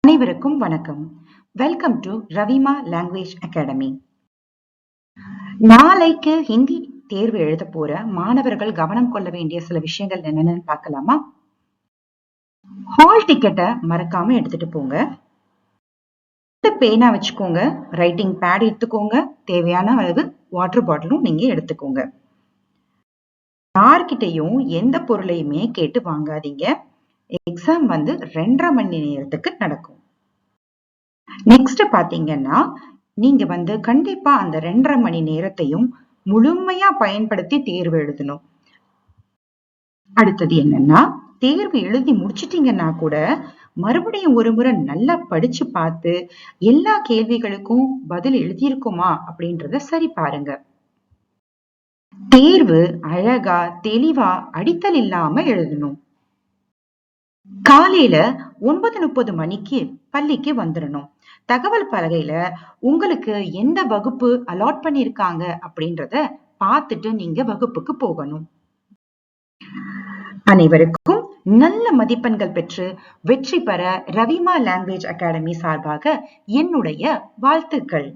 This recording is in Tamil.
அனைவருக்கும் வணக்கம். Welcome to Ravima language academy. நாளைக்கு ஹிந்தி தேர்வு எழுத போற மாணவர்கள் கவனம் கொள்ள வேண்டிய சில விஷயங்கள் என்னன்னு பார்க்கலாமா? ஹால் டிக்கெட்டை மறக்காம எடுத்துட்டு போங்க. பேனா வச்சுக்கோங்க, ரைட்டிங் பேட் எடுத்துக்கோங்க, தேவையான அளவு வாட்டர் பாட்டிலும் நீங்க எடுத்துக்கோங்க. யார்கிட்டையும் எந்த பொருளையுமே கேட்டு வாங்காதீங்க. எக்ஸாம் 2.5 மணி நேரத்துக்கு நடக்கும். நெக்ஸ்ட் பாத்தீங்கன்னா நீங்க கண்டிப்பா அந்த 2.5 மணி நேரத்தையும் முழுமையா பயன்படுத்தி தேர்வு எழுதணும். அடுத்தது என்னன்னா, தேர்வு எழுதி முடிச்சிட்டீங்கன்னா கூட மறுபடியும் ஒரு முறை நல்லா படிச்சு பார்த்து எல்லா கேள்விகளுக்கும் பதில் எழுதியிருக்குமா அப்படின்றத சரி பாருங்க. தேர்வு அழகா தெளிவா அடித்தல் இல்லாம எழுதணும். காலையில 9:30 மணிக்கு பள்ளிக்கு வந்துடணும். தகவல் பலகையில உங்களுக்கு எந்த வகுப்பு அலாட் பண்ணிருக்காங்க அப்படின்றத பார்த்துட்டு நீங்க வகுப்புக்கு போகணும். அனைவருக்கும் நல்ல மதிப்பெண்கள் பெற்று வெற்றி பெற ரவிமா லாங்குவேஜ் அகாடமி சார்பாக என்னுடைய வாழ்த்துக்கள்.